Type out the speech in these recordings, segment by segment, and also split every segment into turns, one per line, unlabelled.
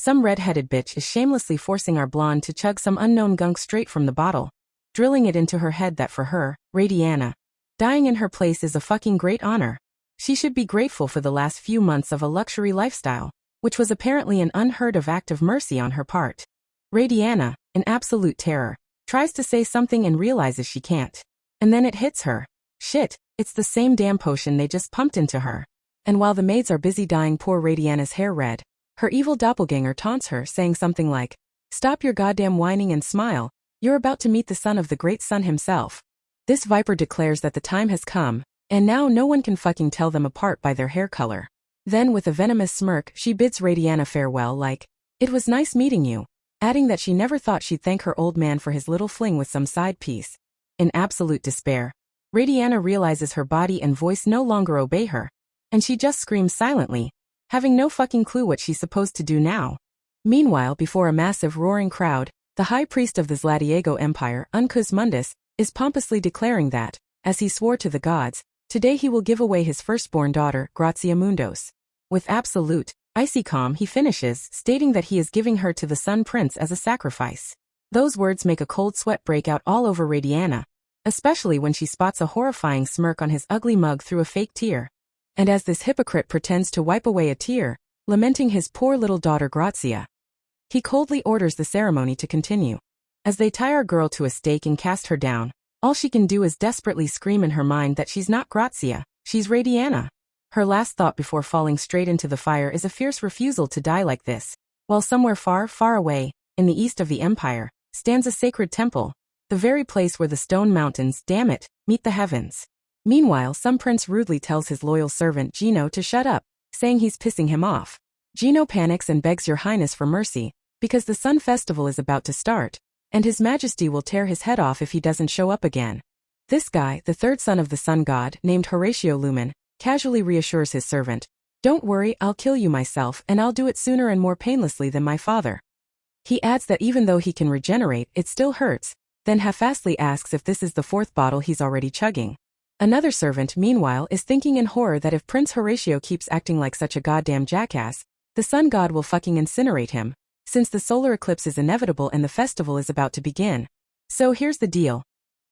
Some red-headed bitch is shamelessly forcing our blonde to chug some unknown gunk straight from the bottle, drilling it into her head that for her, Raeliana, dying in her place is a fucking great honor. She should be grateful for the last few months of a luxury lifestyle, which was apparently an unheard of act of mercy on her part. Raeliana, in absolute terror, tries to say something and realizes she can't. And then it hits her. Shit, it's the same damn potion they just pumped into her. And while the maids are busy dyeing poor Raeliana's hair red, her evil doppelganger taunts her, saying something like, "Stop your goddamn whining and smile, you're about to meet the son of the great sun himself." This viper declares that the time has come, and now no one can fucking tell them apart by their hair color. Then with a venomous smirk she bids Raeliana farewell like, "It was nice meeting you," adding that she never thought she'd thank her old man for his little fling with some side piece. In absolute despair, Raeliana realizes her body and voice no longer obey her, and she just screams silently, having no fucking clue what she's supposed to do now. Meanwhile, before a massive roaring crowd, the high priest of the Zlatiego Empire, Uncus Mundus, is pompously declaring that, as he swore to the gods, today he will give away his firstborn daughter, Grazia Mundos. With absolute, icy calm he finishes, stating that he is giving her to the Sun Prince as a sacrifice. Those words make a cold sweat break out all over Raeliana, especially when she spots a horrifying smirk on his ugly mug through a fake tear. And as this hypocrite pretends to wipe away a tear, lamenting his poor little daughter Grazia, he coldly orders the ceremony to continue. As they tie our girl to a stake and cast her down, all she can do is desperately scream in her mind that she's not Grazia, she's Raeliana. Her last thought before falling straight into the fire is a fierce refusal to die like this, while somewhere far, far away, in the east of the empire, stands a sacred temple, the very place where the stone mountains, damn it, meet the heavens. Meanwhile, some prince rudely tells his loyal servant Gino to shut up, saying he's pissing him off. Gino panics and begs your highness for mercy, because the sun festival is about to start, and his majesty will tear his head off if he doesn't show up again. This guy, the third son of the sun god, named Horatio Lumen, casually reassures his servant, "Don't worry, I'll kill you myself, and I'll do it sooner and more painlessly than my father." He adds that even though he can regenerate, it still hurts, then half-assedly asks if this is the fourth bottle he's already chugging. Another servant, meanwhile, is thinking in horror that if Prince Horatio keeps acting like such a goddamn jackass, the sun god will fucking incinerate him, since the solar eclipse is inevitable and the festival is about to begin. So here's the deal.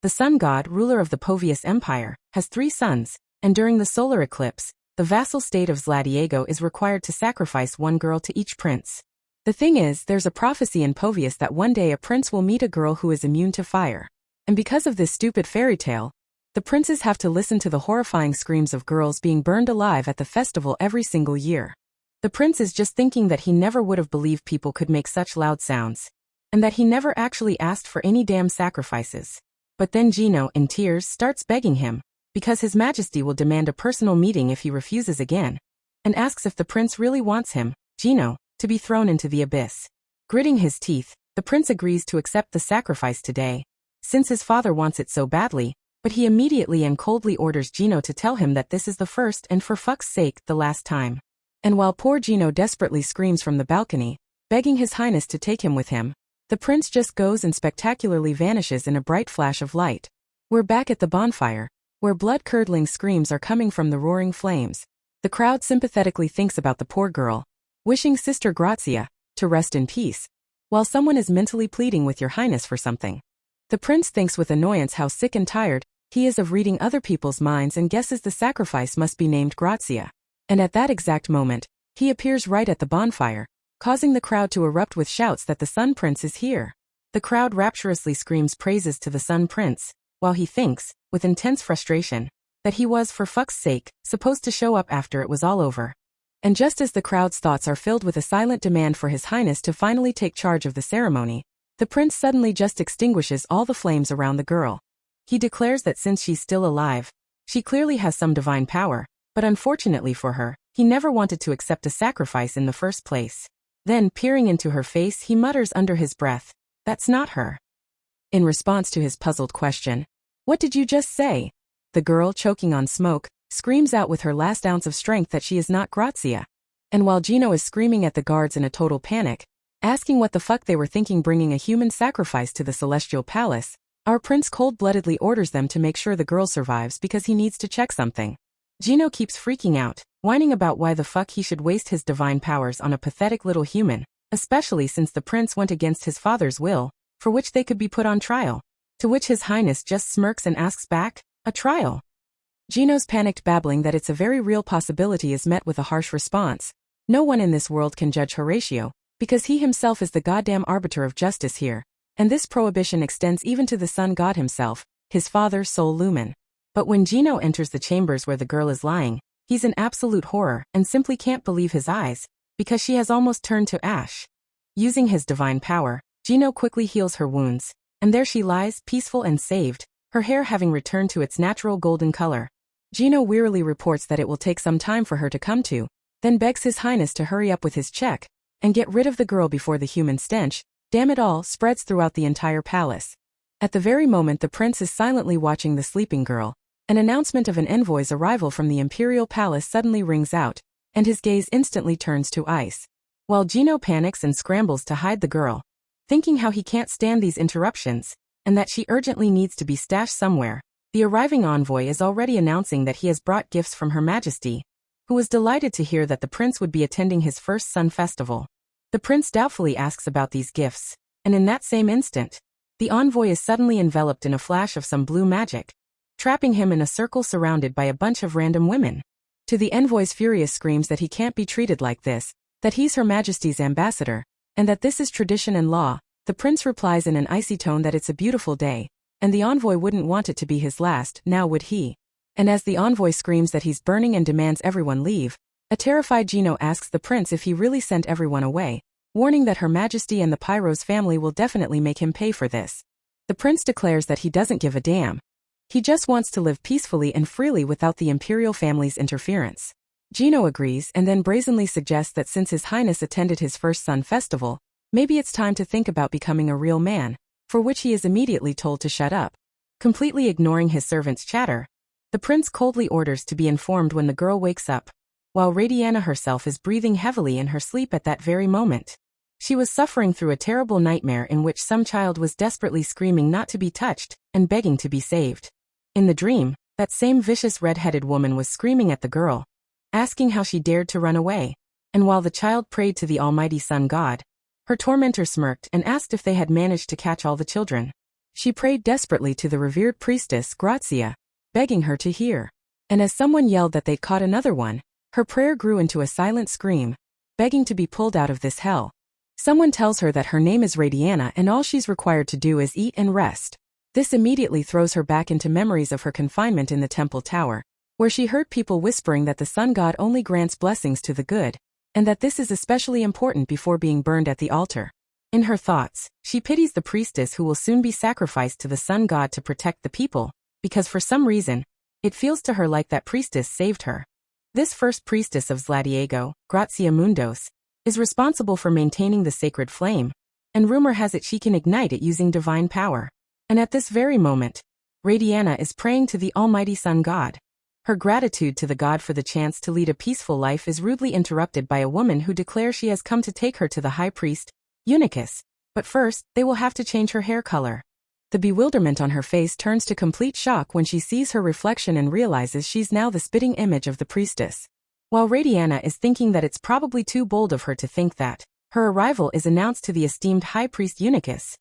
The sun god, ruler of the Povius Empire, has 3 sons, and during the solar eclipse, the vassal state of Zlatiego is required to sacrifice 1 girl to each prince. The thing is, there's a prophecy in Povius that one day a prince will meet a girl who is immune to fire. And because of this stupid fairy tale, the princes have to listen to the horrifying screams of girls being burned alive at the festival every single year. The prince is just thinking that he never would have believed people could make such loud sounds, and that he never actually asked for any damn sacrifices. But then Gino, in tears, starts begging him, because his majesty will demand a personal meeting if he refuses again, and asks if the prince really wants him, Gino, to be thrown into the abyss. Gritting his teeth, the prince agrees to accept the sacrifice today, since his father wants it so badly, but he immediately and coldly orders Gino to tell him that this is the first and for fuck's sake, the last time. And while poor Gino desperately screams from the balcony, begging his highness to take him with him, the prince just goes and spectacularly vanishes in a bright flash of light. We're back at the bonfire, where blood-curdling screams are coming from the roaring flames. The crowd sympathetically thinks about the poor girl, wishing Sister Grazia to rest in peace, while someone is mentally pleading with your highness for something. The prince thinks with annoyance how sick and tired he is of reading other people's minds and guesses the sacrifice must be named Grazia. And at that exact moment, he appears right at the bonfire, causing the crowd to erupt with shouts that the Sun Prince is here. The crowd rapturously screams praises to the Sun Prince, while he thinks, with intense frustration, that he was, for fuck's sake, supposed to show up after it was all over. And just as the crowd's thoughts are filled with a silent demand for his highness to finally take charge of the ceremony, the prince suddenly just extinguishes all the flames around the girl. He declares that since she's still alive, she clearly has some divine power, but unfortunately for her, he never wanted to accept a sacrifice in the first place. Then, peering into her face, he mutters under his breath, "That's not her." In response to his puzzled question, "What did you just say?" the girl, choking on smoke, screams out with her last ounce of strength that she is not Grazia. And while Gino is screaming at the guards in a total panic, asking what the fuck they were thinking bringing a human sacrifice to the celestial palace, our prince cold-bloodedly orders them to make sure the girl survives because he needs to check something. Gino keeps freaking out, whining about why the fuck he should waste his divine powers on a pathetic little human, especially since the prince went against his father's will, for which they could be put on trial. To which His Highness just smirks and asks back, "A trial?" Gino's panicked babbling that it's a very real possibility is met with a harsh response. No one in this world can judge Horatio, because he himself is the goddamn arbiter of justice here, and this prohibition extends even to the sun god himself, his father Sol Lumen. But when Gino enters the chambers where the girl is lying, he's in absolute horror and simply can't believe his eyes, because she has almost turned to ash. Using his divine power, Gino quickly heals her wounds, and there she lies, peaceful and saved, her hair having returned to its natural golden color. Gino wearily reports that it will take some time for her to come to, then begs His Highness to hurry up with his check and get rid of the girl before the human stench, damn it all, spreads throughout the entire palace. At the very moment the prince is silently watching the sleeping girl, an announcement of an envoy's arrival from the imperial palace suddenly rings out, and his gaze instantly turns to ice. While Gino panics and scrambles to hide the girl, thinking how he can't stand these interruptions, and that she urgently needs to be stashed somewhere, the arriving envoy is already announcing that he has brought gifts from Her Majesty, who was delighted to hear that the prince would be attending his first sun festival. The prince doubtfully asks about these gifts, and in that same instant, the envoy is suddenly enveloped in a flash of some blue magic, trapping him in a circle surrounded by a bunch of random women. To the envoy's furious screams that he can't be treated like this, that he's Her Majesty's ambassador, and that this is tradition and law, the prince replies in an icy tone that it's a beautiful day, and the envoy wouldn't want it to be his last, now would he? And as the envoy screams that he's burning and demands everyone leave, a terrified Gino asks the prince if he really sent everyone away, warning that Her Majesty and the Pyro's family will definitely make him pay for this. The prince declares that he doesn't give a damn. He just wants to live peacefully and freely without the imperial family's interference. Gino agrees and then brazenly suggests that since His Highness attended his first sun festival, maybe it's time to think about becoming a real man, for which he is immediately told to shut up. Completely ignoring his servant's chatter, the prince coldly orders to be informed when the girl wakes up, while Raeliana herself is breathing heavily in her sleep at that very moment. She was suffering through a terrible nightmare in which some child was desperately screaming not to be touched and begging to be saved. In the dream, that same vicious red-headed woman was screaming at the girl, asking how she dared to run away, and while the child prayed to the almighty sun god, her tormentor smirked and asked if they had managed to catch all the children. She prayed desperately to the revered priestess Grazia, begging her to hear. And as someone yelled that they'd caught another one, her prayer grew into a silent scream, begging to be pulled out of this hell. Someone tells her that her name is Raeliana and all she's required to do is eat and rest. This immediately throws her back into memories of her confinement in the temple tower, where she heard people whispering that the sun god only grants blessings to the good, and that this is especially important before being burned at the altar. In her thoughts, she pities the priestess who will soon be sacrificed to the sun god to protect the people, because for some reason, it feels to her like that priestess saved her. This first priestess of Zladiego, Grazia Mundos, is responsible for maintaining the sacred flame, and rumor has it she can ignite it using divine power. And at this very moment, Raeliana is praying to the almighty sun god. Her gratitude to the god for the chance to lead a peaceful life is rudely interrupted by a woman who declares she has come to take her to the high priest, Eunuchus, but first, they will have to change her hair color. The bewilderment on her face turns to complete shock when she sees her reflection and realizes she's now the spitting image of the priestess. While Raeliana is thinking that it's probably too bold of her to think that, her arrival is announced to the esteemed high priest Eunuchus,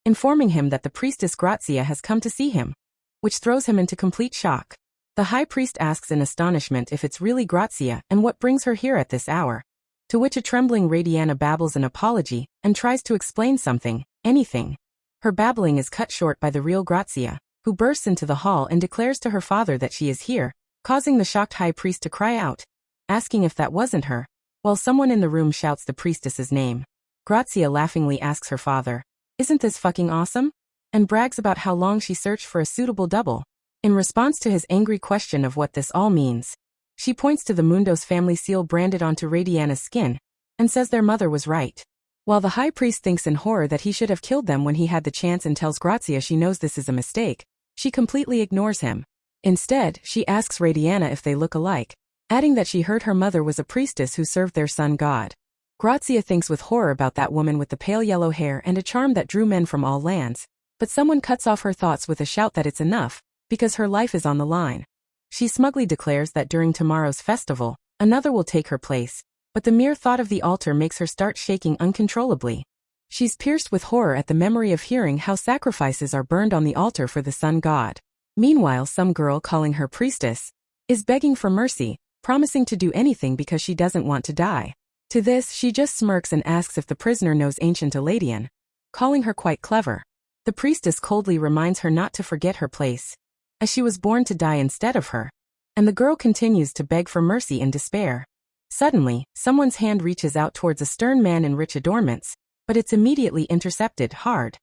informing him that the priestess Grazia has come to see him, which throws him into complete shock. The high priest asks in astonishment if it's really Grazia and what brings her here at this hour, to which a trembling Raeliana babbles an apology and tries to explain something, anything. Her babbling is cut short by the real Grazia, who bursts into the hall and declares to her father that she is here, causing the shocked high priest to cry out, asking if that wasn't her, while someone in the room shouts the priestess's name. Grazia laughingly asks her father, "Isn't this fucking awesome?" and brags about how long she searched for a suitable double. In response to his angry question of what this all means, she points to the Mundos family seal branded onto Raeliana's skin, and says their mother was right. While the high priest thinks in horror that he should have killed them when he had the chance and tells Grazia she knows this is a mistake, she completely ignores him. Instead, she asks Raeliana if they look alike, adding that she heard her mother was a priestess who served their sun god. Grazia thinks with horror about that woman with the pale yellow hair and a charm that drew men from all lands, but someone cuts off her thoughts with a shout that it's enough, because her life is on the line. She smugly declares that during tomorrow's festival, another will take her place, but the mere thought of the altar makes her start shaking uncontrollably. She's pierced with horror at the memory of hearing how sacrifices are burned on the altar for the sun god. Meanwhile, some girl calling her priestess is begging for mercy, promising to do anything because she doesn't want to die. To this, she just smirks and asks if the prisoner knows ancient Eladian, calling her quite clever. The priestess coldly reminds her not to forget her place, as she was born to die instead of her. And the girl continues to beg for mercy in despair. Suddenly, someone's hand reaches out towards a stern man in rich adornments, but it's immediately intercepted hard.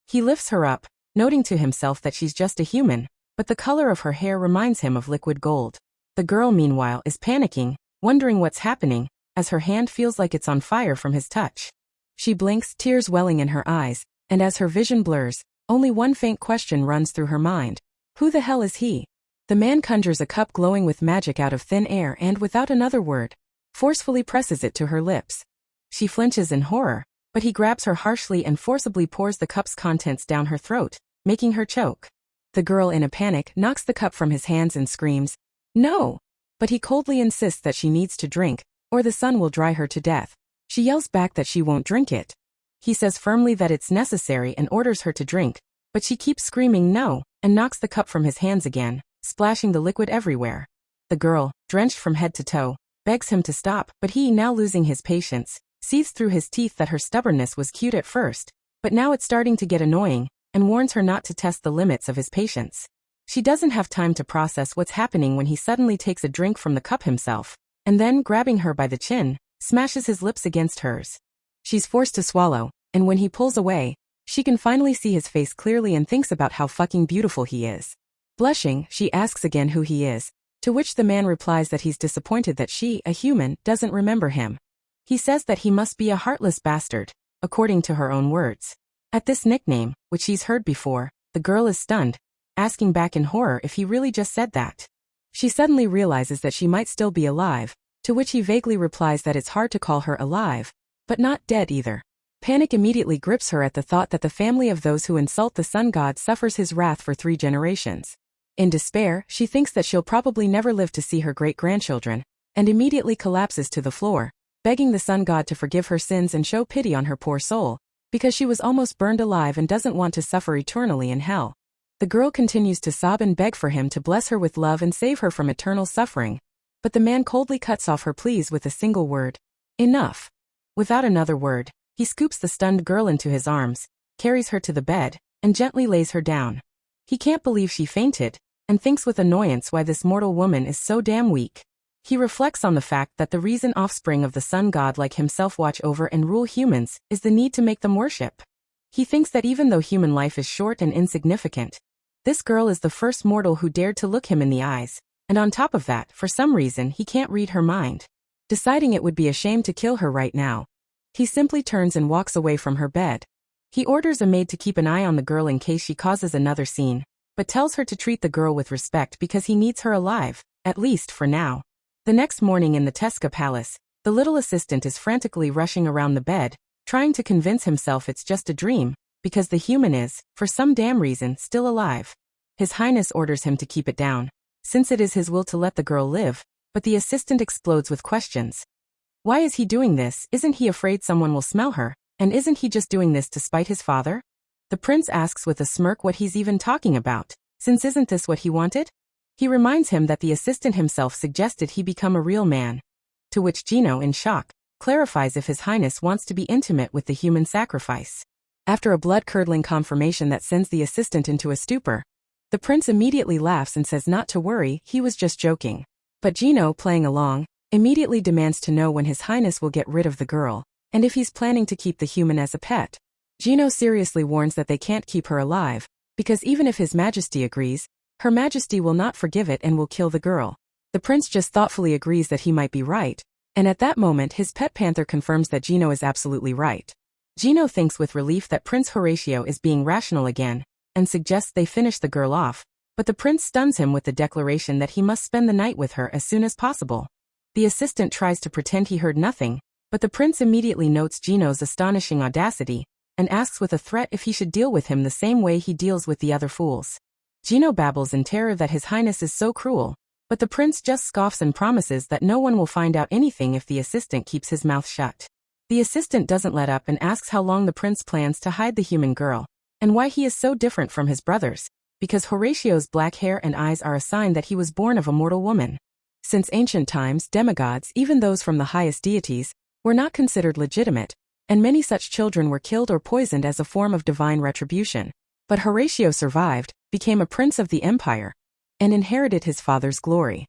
He lifts her up, noting to himself that she's just a human, but the color of her hair reminds him of liquid gold. The girl, meanwhile, is panicking, wondering what's happening, as her hand feels like it's on fire from his touch. She blinks, tears welling in her eyes, and as her vision blurs, only one faint question runs through her mind. Who the hell is he? The man conjures a cup glowing with magic out of thin air and, without another word, forcefully presses it to her lips. She flinches in horror, but he grabs her harshly and forcibly pours the cup's contents down her throat, making her choke. The girl, in a panic, knocks the cup from his hands and screams, "No!" But he coldly insists that she needs to drink, or the sun will dry her to death. She yells back that she won't drink it. He says firmly that it's necessary and orders her to drink, but she keeps screaming no, and knocks the cup from his hands again, splashing the liquid everywhere. The girl, drenched from head to toe, begs him to stop, but he, now losing his patience, sees through his teeth that her stubbornness was cute at first, but now it's starting to get annoying, and warns her not to test the limits of his patience. She doesn't have time to process what's happening when he suddenly takes a drink from the cup himself, and then, grabbing her by the chin, smashes his lips against hers. She's forced to swallow, and when he pulls away, she can finally see his face clearly and thinks about how fucking beautiful he is. Blushing, she asks again who he is, to which the man replies that he's disappointed that she, a human, doesn't remember him. He says that he must be a heartless bastard, according to her own words. At this nickname, which she's heard before, the girl is stunned, asking back in horror if he really just said that. She suddenly realizes that she might still be alive, to which he vaguely replies that it's hard to call her alive, but not dead either. Panic immediately grips her at the thought that the family of those who insult the sun god suffers his wrath for 3 generations. In despair, she thinks that she'll probably never live to see her great-grandchildren, and immediately collapses to the floor, begging the sun god to forgive her sins and show pity on her poor soul, because she was almost burned alive and doesn't want to suffer eternally in hell. The girl continues to sob and beg for him to bless her with love and save her from eternal suffering, but the man coldly cuts off her pleas with a single word: enough. Without another word, he scoops the stunned girl into his arms, carries her to the bed, and gently lays her down. He can't believe she fainted, and thinks with annoyance why this mortal woman is so damn weak. He reflects on the fact that the reason offspring of the sun god like himself watch over and rule humans is the need to make them worship. He thinks that even though human life is short and insignificant, this girl is the first mortal who dared to look him in the eyes, and on top of that, for some reason he can't read her mind. Deciding it would be a shame to kill her right now, he simply turns and walks away from her bed. He orders a maid to keep an eye on the girl in case she causes another scene, but tells her to treat the girl with respect because he needs her alive, at least for now. The next morning in the Teska Palace, the little assistant is frantically rushing around the bed, trying to convince himself it's just a dream, because the human is, for some damn reason, still alive. His Highness orders him to keep it down, since it is his will to let the girl live, but the assistant explodes with questions. Why is he doing this? Isn't he afraid someone will smell her? And isn't he just doing this to spite his father? The prince asks with a smirk what he's even talking about, since isn't this what he wanted? He reminds him that the assistant himself suggested he become a real man. To which Gino, in shock, clarifies if His Highness wants to be intimate with the human sacrifice. After a blood-curdling confirmation that sends the assistant into a stupor, the prince immediately laughs and says not to worry, he was just joking. But Gino, playing along, immediately demands to know when His Highness will get rid of the girl, and if he's planning to keep the human as a pet. Gino seriously warns that they can't keep her alive, because even if His Majesty agrees, Her Majesty will not forgive it and will kill the girl. The prince just thoughtfully agrees that he might be right, and at that moment his pet panther confirms that Gino is absolutely right. Gino thinks with relief that Prince Horatio is being rational again, and suggests they finish the girl off, but the prince stuns him with the declaration that he must spend the night with her as soon as possible. The assistant tries to pretend he heard nothing, but the prince immediately notes Gino's astonishing audacity, and asks with a threat if he should deal with him the same way he deals with the other fools. Gino babbles in terror that His Highness is so cruel, But the prince just scoffs and promises that no one will find out anything if the assistant keeps his mouth shut. The assistant doesn't let up and asks how long the prince plans to hide the human girl, and why he is so different from his brothers, because Horatio's black hair and eyes are a sign that he was born of a mortal woman. Since ancient times, demigods, even those from the highest deities, were not considered legitimate, and many such children were killed or poisoned as a form of divine retribution. But Horatio survived, became a prince of the empire, and inherited his father's glory.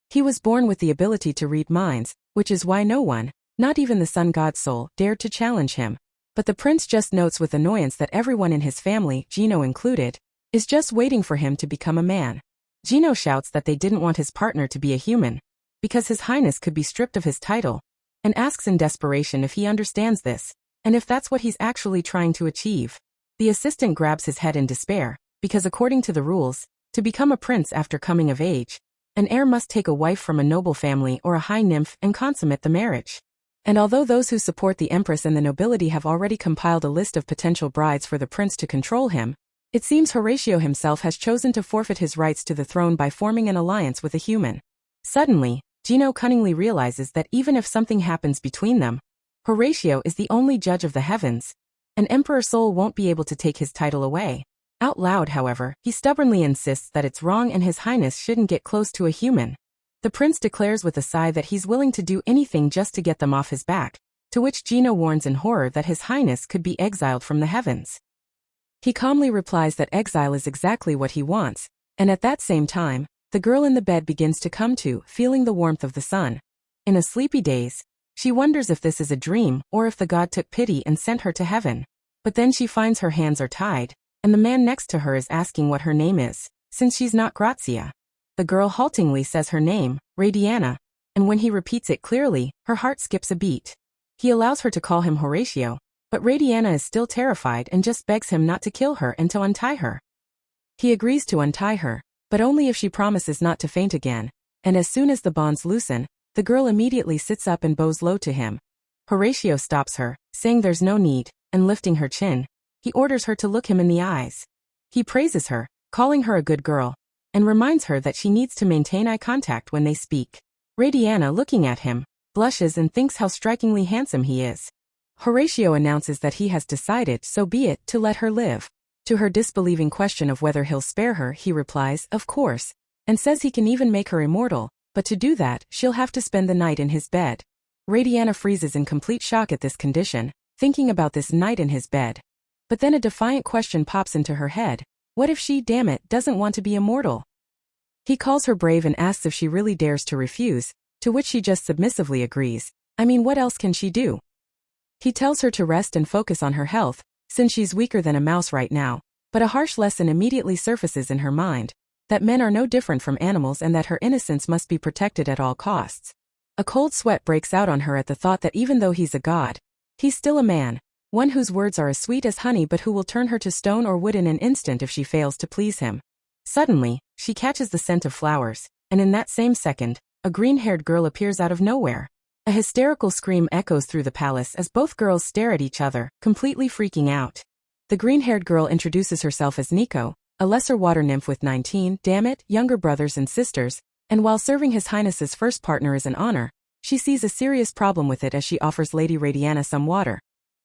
He was born with the ability to read minds, which is why no one, not even the sun god Sol, dared to challenge him. But the prince just notes with annoyance that everyone in his family, Gino included, is just waiting for him to become a man. Gino shouts that they didn't want his partner to be a human, because his highness could be stripped of his title, and asks in desperation if he understands this, and if that's what he's actually trying to achieve. The assistant grabs his head in despair, because according to the rules, to become a prince after coming of age, an heir must take a wife from a noble family or a high nymph and consummate the marriage. And although those who support the empress and the nobility have already compiled a list of potential brides for the prince to control him, it seems Horatio himself has chosen to forfeit his rights to the throne by forming an alliance with a human. Suddenly, Gino cunningly realizes that even if something happens between them, Horatio is the only judge of the heavens, and Emperor Sol won't be able to take his title away. Out loud, however, he stubbornly insists that it's wrong and his highness shouldn't get close to a human. The prince declares with a sigh that he's willing to do anything just to get them off his back, to which Gino warns in horror that his highness could be exiled from the heavens. He calmly replies that exile is exactly what he wants, and at that same time, the girl in the bed begins to come to, feeling the warmth of the sun. In a sleepy daze, she wonders if this is a dream or if the god took pity and sent her to heaven. But then she finds her hands are tied, and the man next to her is asking what her name is, since she's not Grazia. The girl haltingly says her name, Raeliana, and when he repeats it clearly, her heart skips a beat. He allows her to call him Horatio, but Raeliana is still terrified and just begs him not to kill her and to untie her. He agrees to untie her, but only if she promises not to faint again, and as soon as the bonds loosen, the girl immediately sits up and bows low to him. Horatio stops her, saying there's no need, and lifting her chin, he orders her to look him in the eyes. He praises her, calling her a good girl, and reminds her that she needs to maintain eye contact when they speak. Raeliana, looking at him, blushes and thinks how strikingly handsome he is. Horatio announces that he has decided, so be it, to let her live. To her disbelieving question of whether he'll spare her, he replies, of course, and says he can even make her immortal, but to do that, she'll have to spend the night in his bed. Raeliana freezes in complete shock at this condition, thinking about this night in his bed. But then a defiant question pops into her head. What if she, damn it, doesn't want to be immortal? He calls her brave and asks if she really dares to refuse, to which she just submissively agrees. I mean, what else can she do? He tells her to rest and focus on her health, since she's weaker than a mouse right now, but a harsh lesson immediately surfaces in her mind, that men are no different from animals and that her innocence must be protected at all costs. A cold sweat breaks out on her at the thought that even though he's a god, he's still a man, one whose words are as sweet as honey but who will turn her to stone or wood in an instant if she fails to please him. Suddenly, she catches the scent of flowers, and in that same second, a green-haired girl appears out of nowhere. A hysterical scream echoes through the palace as both girls stare at each other, completely freaking out. The green-haired girl introduces herself as Nico, a lesser water nymph with 19, younger brothers and sisters, and while serving His Highness's first partner is an honor, she sees a serious problem with it as she offers Lady Raeliana some water.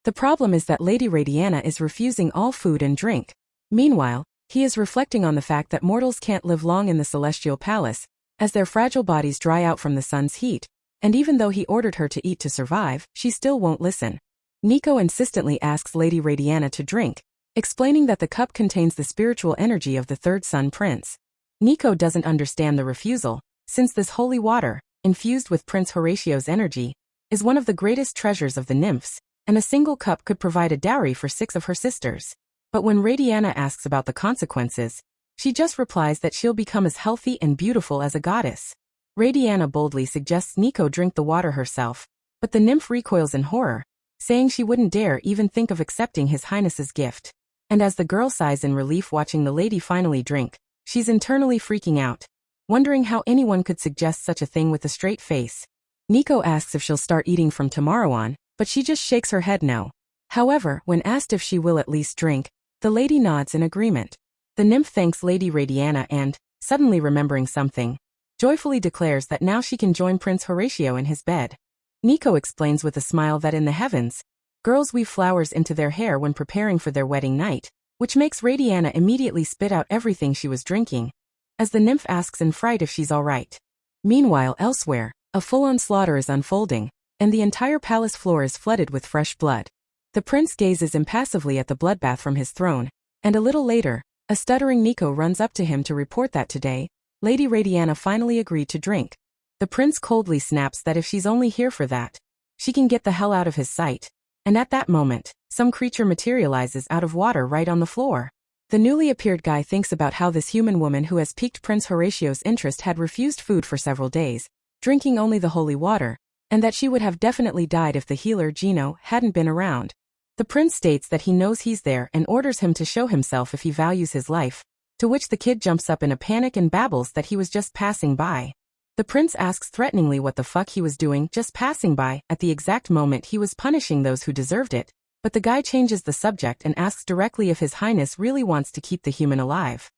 The problem is that Lady Raeliana is refusing all food and drink. Meanwhile, he is reflecting on the fact that mortals can't live long in the celestial palace, as their fragile bodies dry out from the sun's heat, and even though he ordered her to eat to survive, she still won't listen. Nico insistently asks Lady Raeliana to drink, explaining that the cup contains the spiritual energy of the third sun prince. Nico doesn't understand the refusal, since this holy water, infused with Prince Horatio's energy, is one of the greatest treasures of the nymphs, and a single cup could provide a dowry for 6 of her sisters. But when Raeliana asks about the consequences, she just replies that she'll become as healthy and beautiful as a goddess. Raeliana boldly suggests Nico drink the water herself, but the nymph recoils in horror, saying she wouldn't dare even think of accepting His Highness's gift. And as the girl sighs in relief watching the lady finally drink, she's internally freaking out, wondering how anyone could suggest such a thing with a straight face. Nico asks if she'll start eating from tomorrow on, but she just shakes her head no. However, when asked if she will at least drink, the lady nods in agreement. The nymph thanks Lady Raeliana and, suddenly remembering something, joyfully declares that now she can join Prince Horatio in his bed. Nico explains with a smile that in the heavens, girls weave flowers into their hair when preparing for their wedding night, which makes Raeliana immediately spit out everything she was drinking, as the nymph asks in fright if she's alright. Meanwhile, elsewhere, a full-on slaughter is unfolding, and the entire palace floor is flooded with fresh blood. The prince gazes impassively at the bloodbath from his throne, and a little later, a stuttering Nico runs up to him to report that today, Lady Raeliana finally agreed to drink. The prince coldly snaps that if she's only here for that, she can get the hell out of his sight. And at that moment, some creature materializes out of water right on the floor. The newly appeared guy thinks about how this human woman who has piqued Prince Horatio's interest had refused food for several days, drinking only the holy water, and that she would have definitely died if the healer Gino hadn't been around. The prince states that he knows he's there and orders him to show himself if he values his life, to which the kid jumps up in a panic and babbles that he was just passing by. The prince asks threateningly what the fuck he was doing just passing by at the exact moment he was punishing those who deserved it, but the guy changes the subject and asks directly if His Highness really wants to keep the human alive.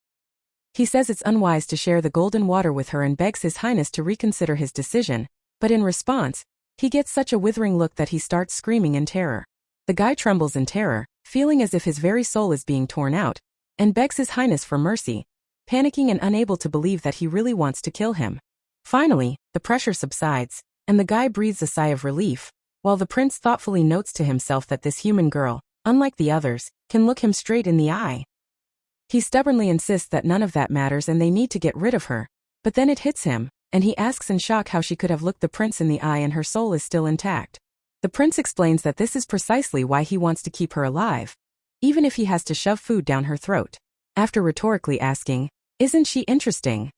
He says it's unwise to share the golden water with her and begs His Highness to reconsider his decision, but in response, he gets such a withering look that he starts screaming in terror. The guy trembles in terror, feeling as if his very soul is being torn out, and begs His Highness for mercy, panicking and unable to believe that he really wants to kill him. Finally, the pressure subsides, and the guy breathes a sigh of relief, while the prince thoughtfully notes to himself that this human girl, unlike the others, can look him straight in the eye. He stubbornly insists that none of that matters and they need to get rid of her, but then it hits him, and he asks in shock how she could have looked the prince in the eye and her soul is still intact. The prince explains that this is precisely why he wants to keep her alive, even if he has to shove food down her throat. After rhetorically asking, "Isn't she interesting?"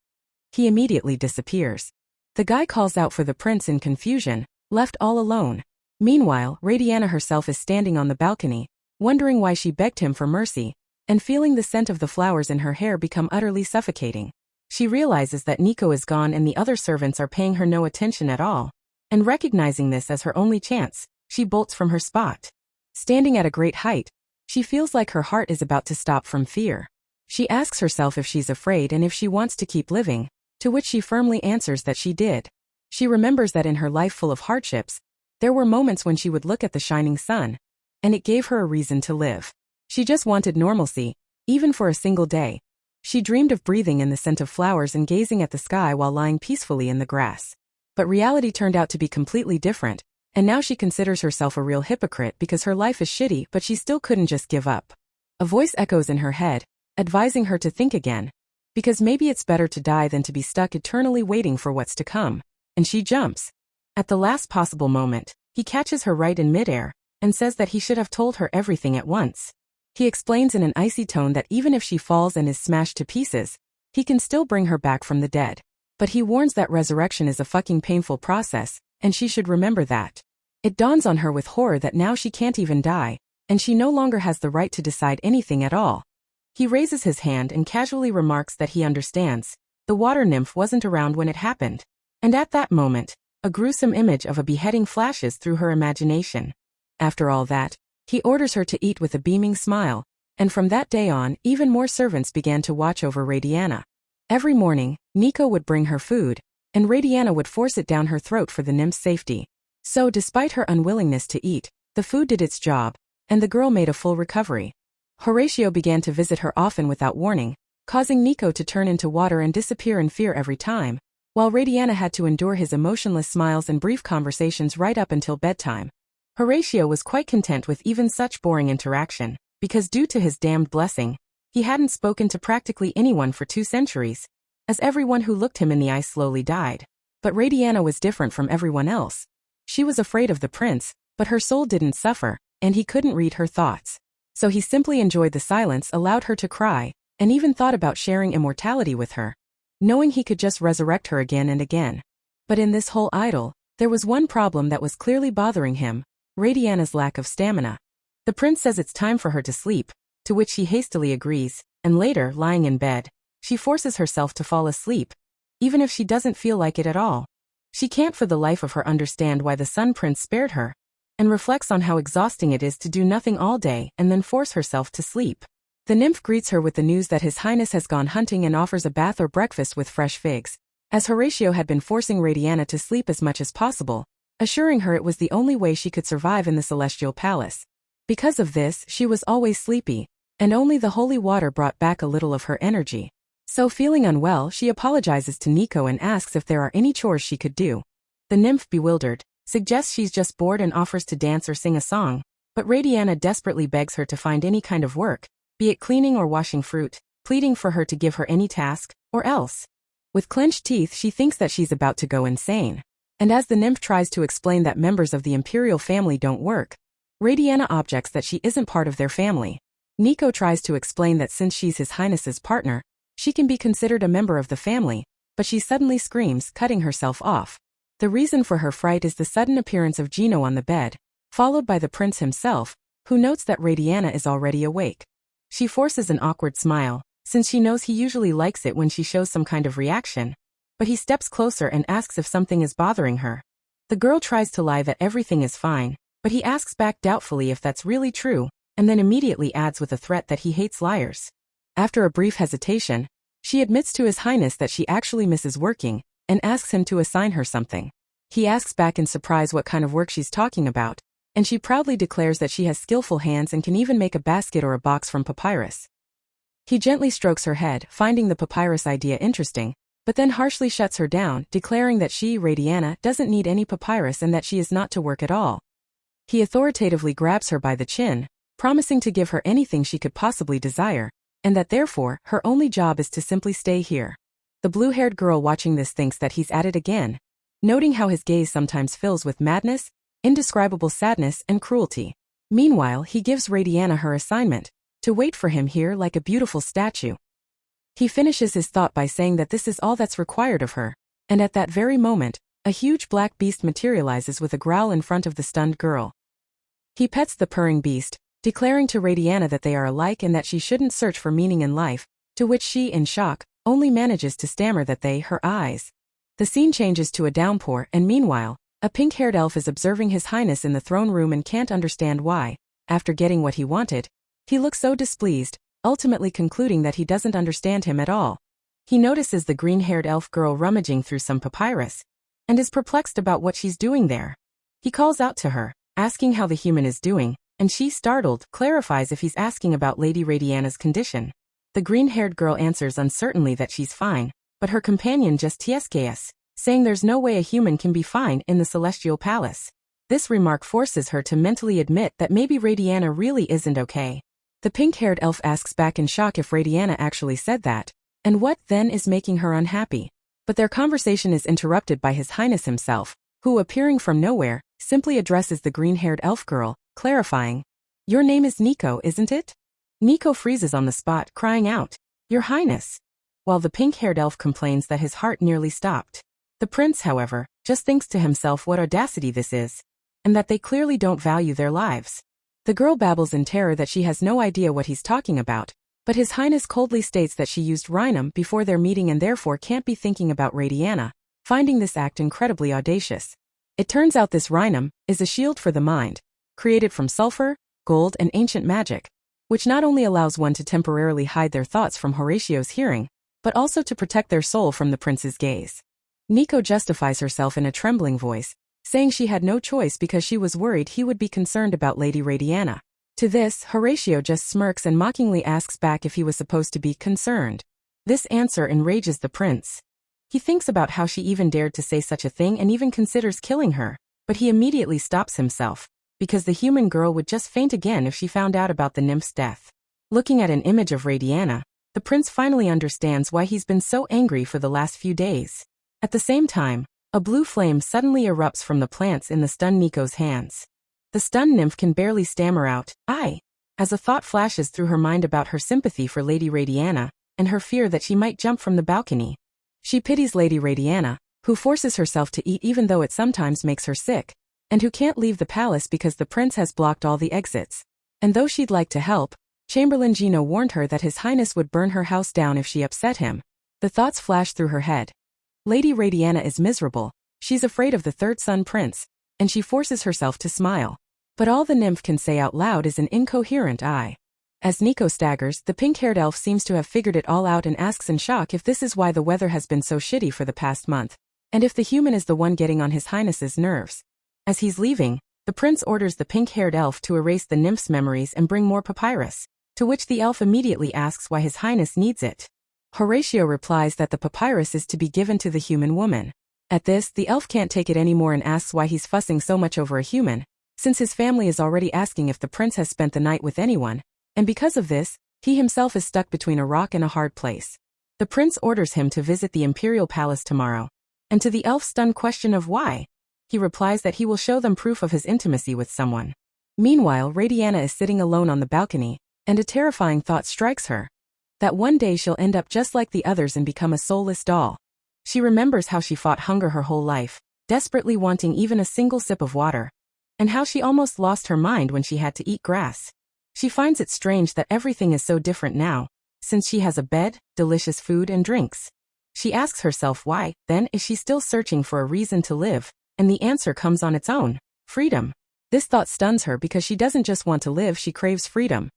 he immediately disappears. The guy calls out for the prince in confusion, left all alone. Meanwhile, Raeliana herself is standing on the balcony, wondering why she begged him for mercy, and feeling the scent of the flowers in her hair become utterly suffocating. She realizes that Nico is gone and the other servants are paying her no attention at all, and recognizing this as her only chance, she bolts from her spot. Standing at a great height, she feels like her heart is about to stop from fear. She asks herself if she's afraid and if she wants to keep living, to which she firmly answers that she did. She remembers that in her life full of hardships, there were moments when she would look at the shining sun, and it gave her a reason to live. She just wanted normalcy, even for a single day. She dreamed of breathing in the scent of flowers and gazing at the sky while lying peacefully in the grass. But reality turned out to be completely different, and now she considers herself a real hypocrite because her life is shitty but she still couldn't just give up. A voice echoes in her head, advising her to think again, because maybe it's better to die than to be stuck eternally waiting for what's to come. And she jumps. At the last possible moment, he catches her right in midair, and says that he should have told her everything at once. He explains in an icy tone that even if she falls and is smashed to pieces, he can still bring her back from the dead. But he warns that resurrection is a fucking painful process, and she should remember that. It dawns on her with horror that now she can't even die, and she no longer has the right to decide anything at all. He raises his hand and casually remarks that he understands. The water nymph wasn't around when it happened. And at that moment, a gruesome image of a beheading flashes through her imagination. After all that, he orders her to eat with a beaming smile, and from that day on, even more servants began to watch over Raeliana. Every morning, Nico would bring her food, and Raeliana would force it down her throat for the nymph's safety. So despite her unwillingness to eat, the food did its job, and the girl made a full recovery. Horatio began to visit her often without warning, causing Nico to turn into water and disappear in fear every time, while Raeliana had to endure his emotionless smiles and brief conversations right up until bedtime. Horatio was quite content with even such boring interaction, because due to his damned blessing, he hadn't spoken to practically anyone for 2 centuries, as everyone who looked him in the eye slowly died. But Raeliana was different from everyone else. She was afraid of the prince, but her soul didn't suffer, and he couldn't read her thoughts. So he simply enjoyed the silence, allowed her to cry, and even thought about sharing immortality with her, knowing he could just resurrect her again and again. But in this whole idyll, there was one problem that was clearly bothering him: Raeliana's lack of stamina. The prince says it's time for her to sleep, to which she hastily agrees, and later, lying in bed, she forces herself to fall asleep, even if she doesn't feel like it at all. She can't for the life of her understand why the Sun Prince spared her, and reflects on how exhausting it is to do nothing all day and then force herself to sleep. The nymph greets her with the news that His Highness has gone hunting and offers a bath or breakfast with fresh figs, as Horatio had been forcing Raeliana to sleep as much as possible, assuring her it was the only way she could survive in the celestial palace. Because of this, she was always sleepy, and only the holy water brought back a little of her energy. So feeling unwell, she apologizes to Nico and asks if there are any chores she could do. The nymph, bewildered, suggests she's just bored and offers to dance or sing a song, but Raeliana desperately begs her to find any kind of work, be it cleaning or washing fruit, pleading for her to give her any task, or else. With clenched teeth, she thinks that she's about to go insane. And as the nymph tries to explain that members of the imperial family don't work, Raeliana objects that she isn't part of their family. Nico tries to explain that since she's His Highness's partner, she can be considered a member of the family, but she suddenly screams, cutting herself off. The reason for her fright is the sudden appearance of Gino on the bed, followed by the prince himself, who notes that Raeliana is already awake. She forces an awkward smile, since she knows he usually likes it when she shows some kind of reaction, but he steps closer and asks if something is bothering her. The girl tries to lie that everything is fine, but he asks back doubtfully if that's really true, and then immediately adds with a threat that he hates liars. After a brief hesitation, she admits to His Highness that she actually misses working, and asks him to assign her something. He asks back in surprise what kind of work she's talking about, and she proudly declares that she has skillful hands and can even make a basket or a box from papyrus. He gently strokes her head, finding the papyrus idea interesting, but then harshly shuts her down, declaring that she, Raeliana, doesn't need any papyrus and that she is not to work at all. He authoritatively grabs her by the chin, promising to give her anything she could possibly desire, and that therefore, her only job is to simply stay here. The blue-haired girl watching this thinks that he's at it again, noting how his gaze sometimes fills with madness, indescribable sadness, and cruelty. Meanwhile, he gives Raeliana her assignment, to wait for him here like a beautiful statue. He finishes his thought by saying that this is all that's required of her, and at that very moment, a huge black beast materializes with a growl in front of the stunned girl. He pets the purring beast, declaring to Raeliana that they are alike and that she shouldn't search for meaning in life, to which she, in shock, only manages to stammer that her eyes. The scene changes to a downpour, and meanwhile, a pink-haired elf is observing His Highness in the throne room and can't understand why, after getting what he wanted, he looks so displeased, ultimately concluding that he doesn't understand him at all. He notices the green-haired elf girl rummaging through some papyrus, and is perplexed about what she's doing there. He calls out to her, asking how the human is doing, and she, startled, clarifies if he's asking about Lady Raeliana's condition. The green-haired girl answers uncertainly that she's fine, but her companion just TSKs, saying there's no way a human can be fine in the celestial palace. This remark forces her to mentally admit that maybe Raeliana really isn't okay. The pink-haired elf asks back in shock if Raeliana actually said that, and what then is making her unhappy. But their conversation is interrupted by His Highness himself, who, appearing from nowhere, simply addresses the green-haired elf girl, clarifying, "Your name is Nico, isn't it?" Nico freezes on the spot, crying out, "Your Highness," while the pink-haired elf complains that his heart nearly stopped. The prince, however, just thinks to himself what audacity this is, and that they clearly don't value their lives. The girl babbles in terror that she has no idea what he's talking about, but His Highness coldly states that she used rhinum before their meeting and therefore can't be thinking about Raeliana, finding this act incredibly audacious. It turns out this rhinum is a shield for the mind, created from sulfur, gold, and ancient magic, which not only allows one to temporarily hide their thoughts from Horatio's hearing, but also to protect their soul from the prince's gaze. Nico justifies herself in a trembling voice, saying she had no choice because she was worried he would be concerned about Lady Raeliana. To this, Horatio just smirks and mockingly asks back if he was supposed to be concerned. This answer enrages the prince. He thinks about how she even dared to say such a thing and even considers killing her, but he immediately stops himself, because the human girl would just faint again if she found out about the nymph's death. Looking at an image of Raeliana, the prince finally understands why he's been so angry for the last few days. At the same time, a blue flame suddenly erupts from the plants in the stunned Nico's hands. The stunned nymph can barely stammer out, "I," as a thought flashes through her mind about her sympathy for Lady Raeliana, and her fear that she might jump from the balcony. She pities Lady Raeliana, who forces herself to eat even though it sometimes makes her sick, and who can't leave the palace because the prince has blocked all the exits. And though she'd like to help, Chamberlain Gino warned her that His Highness would burn her house down if she upset him. The thoughts flash through her head. Lady Raeliana is miserable, she's afraid of the third son prince, and she forces herself to smile. But all the nymph can say out loud is an incoherent "I." As Nico staggers, the pink-haired elf seems to have figured it all out and asks in shock if this is why the weather has been so shitty for the past month, and if the human is the one getting on His Highness's nerves. As he's leaving, the prince orders the pink-haired elf to erase the nymph's memories and bring more papyrus, to which the elf immediately asks why His Highness needs it. Horatio replies that the papyrus is to be given to the human woman. At this, the elf can't take it anymore and asks why he's fussing so much over a human, since his family is already asking if the prince has spent the night with anyone, and because of this, he himself is stuck between a rock and a hard place. The prince orders him to visit the imperial palace tomorrow, and to the elf's stunned question of why, he replies that he will show them proof of his intimacy with someone. Meanwhile, Raeliana is sitting alone on the balcony, and a terrifying thought strikes her. That one day she'll end up just like the others and become a soulless doll. She remembers how she fought hunger her whole life, desperately wanting even a single sip of water, and how she almost lost her mind when she had to eat grass. She finds it strange that everything is so different now, since she has a bed, delicious food and drinks. She asks herself why, then, is she still searching for a reason to live, and the answer comes on its own: freedom. This thought stuns her because she doesn't just want to live, she craves freedom.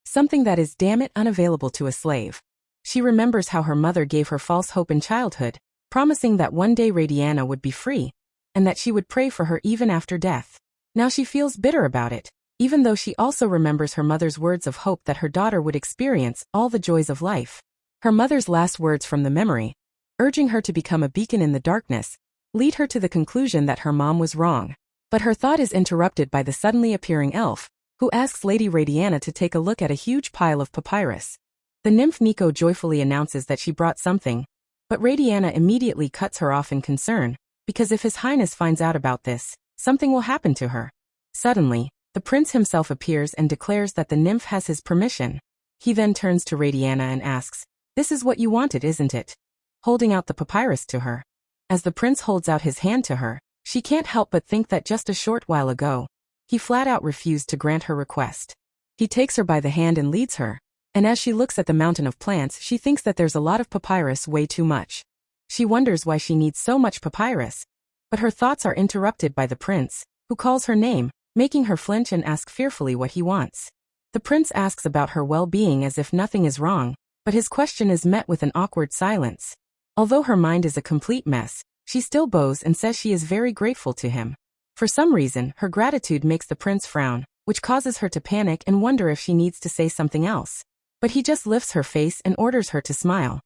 Something that is, damn it, unavailable to a slave. She remembers how her mother gave her false hope in childhood, promising that one day Raeliana would be free, and that she would pray for her even after death. Now she feels bitter about it, even though she also remembers her mother's words of hope that her daughter would experience all the joys of life. Her mother's last words from the memory, urging her to become a beacon in the darkness, lead her to the conclusion that her mom was wrong. But her thought is interrupted by the suddenly appearing elf, who asks Lady Raeliana to take a look at a huge pile of papyrus. The nymph Nico joyfully announces that she brought something, but Raeliana immediately cuts her off in concern, because if His Highness finds out about this, something will happen to her. Suddenly, the prince himself appears and declares that the nymph has his permission. He then turns to Raeliana and asks, "This is what you wanted, isn't it?" holding out the papyrus to her. As the prince holds out his hand to her, she can't help but think that just a short while ago, he flat out refused to grant her request. He takes her by the hand and leads her, and as she looks at the mountain of plants, she thinks that there's a lot of papyrus, way too much. She wonders why she needs so much papyrus, but her thoughts are interrupted by the prince, who calls her name, making her flinch and ask fearfully what he wants. The prince asks about her well-being as if nothing is wrong, but his question is met with an awkward silence. Although her mind is a complete mess, she still bows and says she is very grateful to him. For some reason, her gratitude makes the prince frown, which causes her to panic and wonder if she needs to say something else. But he just lifts her face and orders her to smile.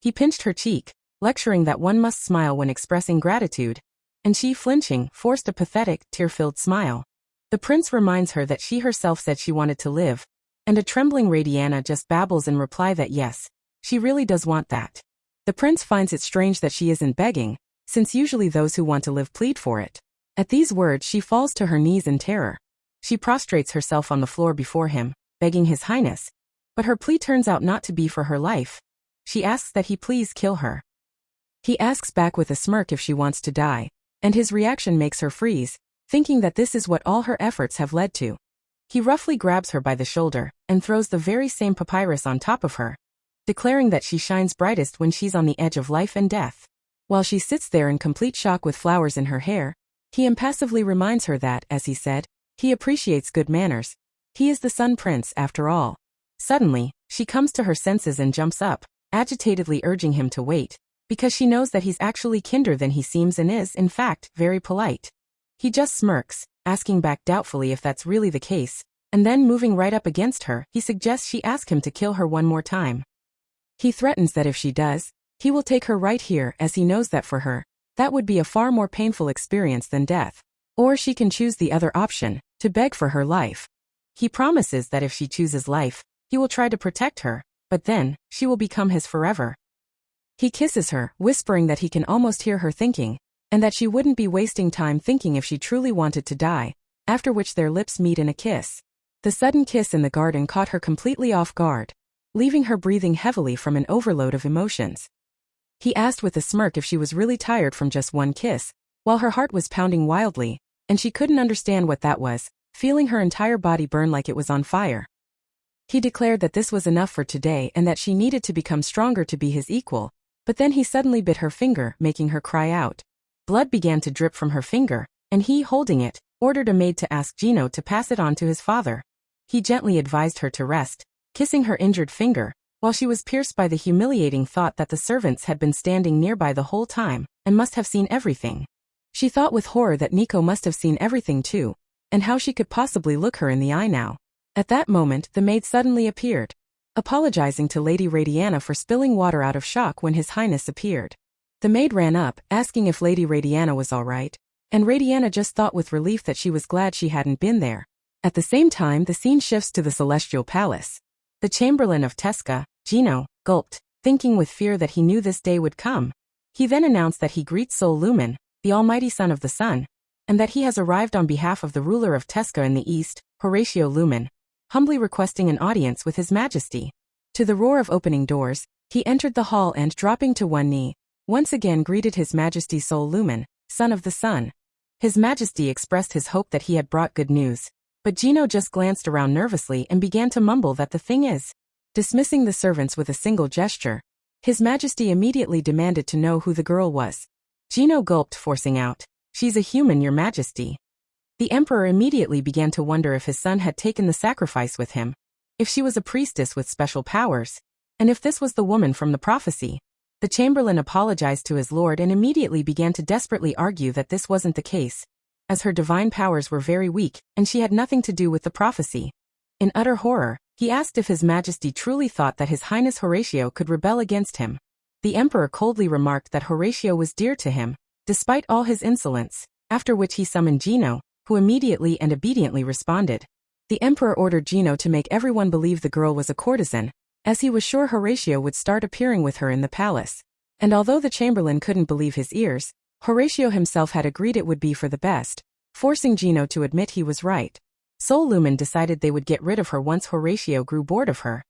He pinched her cheek, lecturing that one must smile when expressing gratitude, and she, flinching, forced a pathetic, tear-filled smile. The prince reminds her that she herself said she wanted to live, and a trembling Raeliana just babbles in reply that yes, she really does want that. The prince finds it strange that she isn't begging, since usually those who want to live plead for it. At these words, she falls to her knees in terror. She prostrates herself on the floor before him, begging His Highness, but her plea turns out not to be for her life. She asks that he please kill her. He asks back with a smirk if she wants to die, and his reaction makes her freeze, thinking that this is what all her efforts have led to. He roughly grabs her by the shoulder and throws the very same papyrus on top of her, declaring that she shines brightest when she's on the edge of life and death. While she sits there in complete shock with flowers in her hair, he impassively reminds her that, as he said, he appreciates good manners. He is the Sun Prince, after all. Suddenly, she comes to her senses and jumps up, agitatedly urging him to wait, because she knows that he's actually kinder than he seems and is, in fact, very polite. He just smirks, asking back doubtfully if that's really the case, and then moving right up against her, he suggests she ask him to kill her one more time. He threatens that if she does, he will take her right here, as he knows that for her, that would be a far more painful experience than death. Or she can choose the other option, to beg for her life. He promises that if she chooses life, he will try to protect her, but then, she will become his forever. He kisses her, whispering that he can almost hear her thinking, and that she wouldn't be wasting time thinking if she truly wanted to die, after which their lips meet in a kiss. The sudden kiss in the garden caught her completely off guard, leaving her breathing heavily from an overload of emotions. He asked with a smirk if she was really tired from just one kiss, while her heart was pounding wildly, and she couldn't understand what that was, feeling her entire body burn like it was on fire. He declared that this was enough for today and that she needed to become stronger to be his equal, but then he suddenly bit her finger, making her cry out. Blood began to drip from her finger, and he, holding it, ordered a maid to ask Gino to pass it on to his father. He gently advised her to rest, kissing her injured finger, while she was pierced by the humiliating thought that the servants had been standing nearby the whole time, and must have seen everything. She thought with horror that Nico must have seen everything too, and how she could possibly look her in the eye now. At that moment the maid suddenly appeared, apologizing to Lady Raeliana for spilling water out of shock when His Highness appeared. The maid ran up, asking if Lady Raeliana was all right, and Raeliana just thought with relief that she was glad she hadn't been there. At the same time the scene shifts to the Celestial Palace. The Chamberlain of Tesca, Gino, gulped, thinking with fear that he knew this day would come. He then announced that he greets Sol Lumen, the almighty son of the sun, and that he has arrived on behalf of the ruler of Tesca in the east, Horatio Lumen, humbly requesting an audience with His Majesty. To the roar of opening doors, he entered the hall and, dropping to one knee, once again greeted His Majesty Sol Lumen, son of the sun. His Majesty expressed his hope that he had brought good news, but Gino just glanced around nervously and began to mumble that the thing is. Dismissing the servants with a single gesture, His Majesty immediately demanded to know who the girl was. Gino gulped, forcing out, "She's a human, Your Majesty." The Emperor immediately began to wonder if his son had taken the sacrifice with him, if she was a priestess with special powers, and if this was the woman from the prophecy. The Chamberlain apologized to his lord and immediately began to desperately argue that this wasn't the case, as her divine powers were very weak and she had nothing to do with the prophecy. In utter horror, he asked if His Majesty truly thought that His Highness Horatio could rebel against him. The Emperor coldly remarked that Horatio was dear to him, despite all his insolence, after which he summoned Gino, who immediately and obediently responded. The Emperor ordered Gino to make everyone believe the girl was a courtesan, as he was sure Horatio would start appearing with her in the palace. And although the Chamberlain couldn't believe his ears, Horatio himself had agreed it would be for the best, forcing Gino to admit he was right. Sol Lumen decided they would get rid of her once Horatio grew bored of her.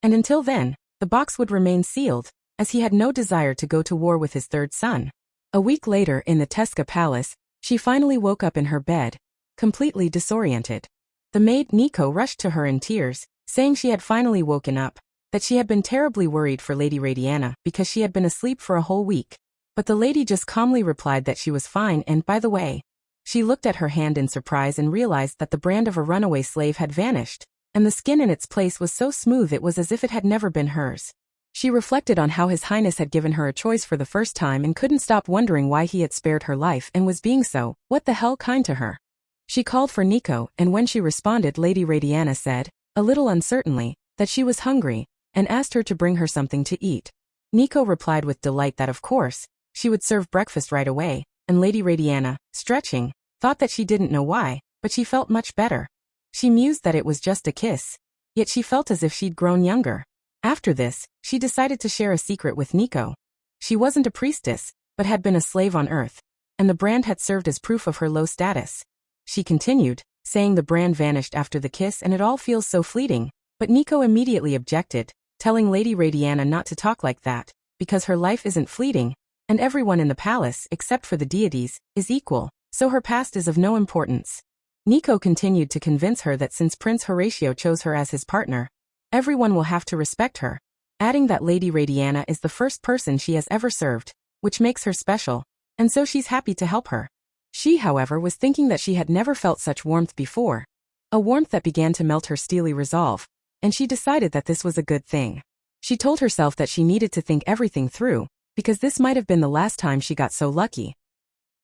And until then, the box would remain sealed, as he had no desire to go to war with his third son. A week later in the Tesca Palace, she finally woke up in her bed, completely disoriented. The maid Nico rushed to her in tears, saying she had finally woken up, that she had been terribly worried for Lady Raeliana because she had been asleep for a whole week. But the lady just calmly replied that she was fine and, by the way, she looked at her hand in surprise and realized that the brand of a runaway slave had vanished, and the skin in its place was so smooth it was as if it had never been hers. She reflected on how His Highness had given her a choice for the first time and couldn't stop wondering why he had spared her life and was being so, what the hell, kind to her. She called for Nico, and when she responded, Lady Raeliana said, a little uncertainly, that she was hungry, and asked her to bring her something to eat. Nico replied with delight that of course, she would serve breakfast right away, and Lady Raeliana, stretching, thought that she didn't know why, but she felt much better. She mused that it was just a kiss, yet she felt as if she'd grown younger. After this, she decided to share a secret with Nico. She wasn't a priestess, but had been a slave on Earth, and the brand had served as proof of her low status. She continued, saying the brand vanished after the kiss and it all feels so fleeting, but Nico immediately objected, telling Lady Raeliana not to talk like that, because her life isn't fleeting, and everyone in the palace, except for the deities, is equal, so her past is of no importance. Nico continued to convince her that since Prince Horatio chose her as his partner, everyone will have to respect her, adding that Lady Raeliana is the first person she has ever served, which makes her special, and so she's happy to help her. She, however, was thinking that she had never felt such warmth before, a warmth that began to melt her steely resolve, and she decided that this was a good thing. She told herself that she needed to think everything through, because this might have been the last time she got so lucky.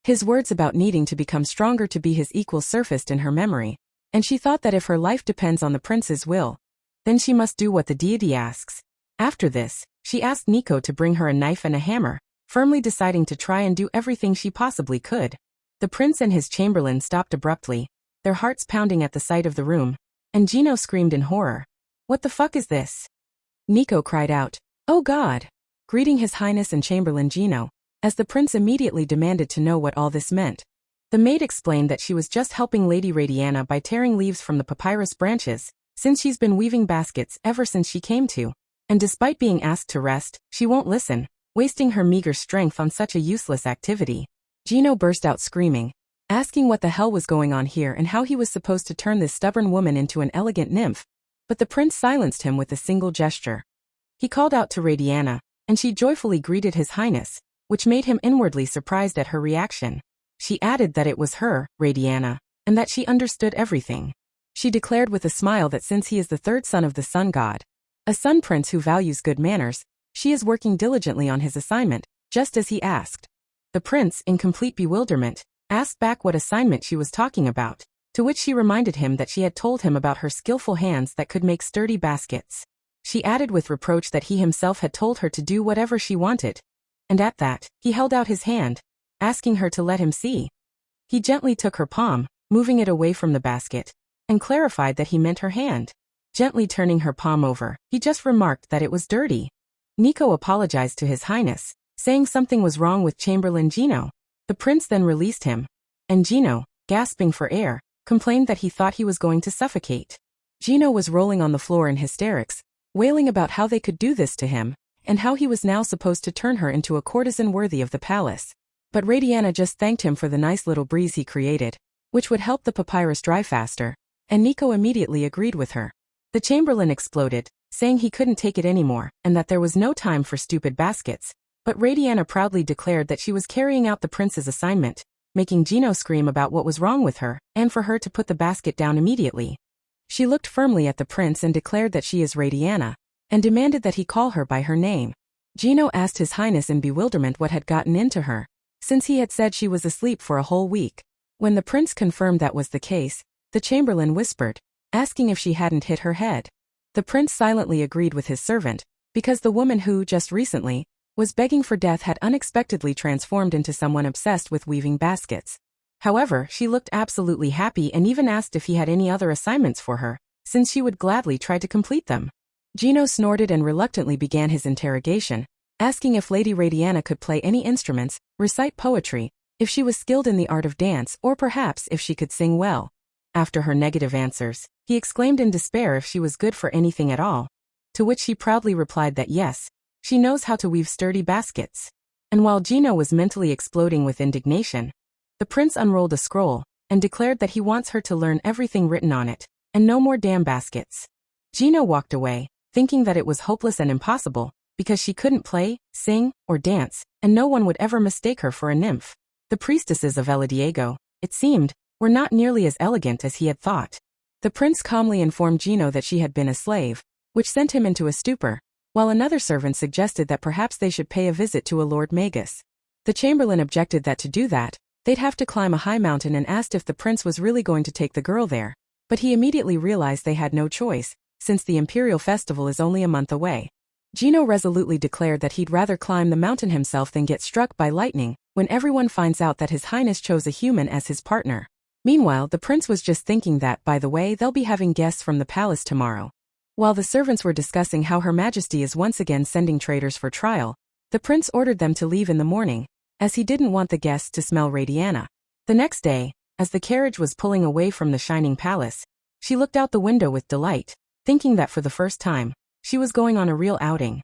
His words about needing to become stronger to be his equal surfaced in her memory, and she thought that if her life depends on the prince's will, then she must do what the deity asks. After this, she asked Nico to bring her a knife and a hammer, firmly deciding to try and do everything she possibly could. The prince and his chamberlain stopped abruptly, their hearts pounding at the sight of the room, and Gino screamed in horror. "What the fuck is this?" Nico cried out, "Oh God!" greeting His Highness and Chamberlain Gino, as the prince immediately demanded to know what all this meant. The maid explained that she was just helping Lady Raeliana by tearing leaves from the papyrus branches, since she's been weaving baskets ever since she came to, and despite being asked to rest, she won't listen, wasting her meager strength on such a useless activity. Gino burst out screaming, asking what the hell was going on here and how he was supposed to turn this stubborn woman into an elegant nymph, but the prince silenced him with a single gesture. He called out to Raeliana, and she joyfully greeted His Highness, which made him inwardly surprised at her reaction. She added that it was her, Raeliana, and that she understood everything. She declared with a smile that since he is the third son of the sun god, A son prince who values good manners, she is working diligently on his assignment, just as he asked. The prince, in complete bewilderment, asked back what assignment she was talking about, to which she reminded him that she had told him about her skillful hands that could make sturdy baskets. She added with reproach that he himself had told her to do whatever she wanted. And at that, he held out his hand, asking her to let him see. He gently took her palm, moving it away from the basket, and clarified that he meant her hand. Gently turning her palm over, he just remarked that it was dirty. Nico apologized to His Highness, saying something was wrong with Chamberlain Gino. The prince then released him, and Gino, gasping for air, complained that he thought he was going to suffocate. Gino was rolling on the floor in hysterics, wailing about how they could do this to him, and how he was now supposed to turn her into a courtesan worthy of the palace. But Raeliana just thanked him for the nice little breeze he created, which would help the papyrus dry faster, and Nico immediately agreed with her. The chamberlain exploded, saying he couldn't take it anymore, and that there was no time for stupid baskets. But Raeliana proudly declared that she was carrying out the prince's assignment, making Gino scream about what was wrong with her, and for her to put the basket down immediately. She looked firmly at the prince and declared that she is Raeliana, and demanded that he call her by her name. Gino asked His Highness in bewilderment what had gotten into her, since he had said she was asleep for a whole week. When the prince confirmed that was the case, the chamberlain whispered, asking if she hadn't hit her head. The prince silently agreed with his servant, because the woman who, just recently, was begging for death had unexpectedly transformed into someone obsessed with weaving baskets. However, she looked absolutely happy and even asked if he had any other assignments for her, since she would gladly try to complete them. Gino snorted and reluctantly began his interrogation, asking if Lady Raeliana could play any instruments, recite poetry, if she was skilled in the art of dance, or perhaps if she could sing well. After her negative answers, he exclaimed in despair if she was good for anything at all, to which she proudly replied that yes, she knows how to weave sturdy baskets. And while Gino was mentally exploding with indignation, the prince unrolled a scroll, and declared that he wants her to learn everything written on it, and no more damn baskets. Gino walked away, thinking that it was hopeless and impossible, because she couldn't play, sing, or dance, and no one would ever mistake her for a nymph. The priestesses of El Diego, it seemed, were not nearly as elegant as he had thought. The prince calmly informed Gino that she had been a slave, which sent him into a stupor, while another servant suggested that perhaps they should pay a visit to a Lord Magus. The chamberlain objected that to do that, they'd have to climb a high mountain and asked if the prince was really going to take the girl there. But he immediately realized they had no choice, since the imperial festival is only a month away. Gino resolutely declared that he'd rather climb the mountain himself than get struck by lightning, when everyone finds out that His Highness chose a human as his partner. Meanwhile, the prince was just thinking that, by the way, they'll be having guests from the palace tomorrow. While the servants were discussing how Her Majesty is once again sending traitors for trial, the prince ordered them to leave in the morning, as he didn't want the guests to smell Raeliana. The next day, as the carriage was pulling away from the shining palace, she looked out the window with delight, thinking that for the first time, she was going on a real outing.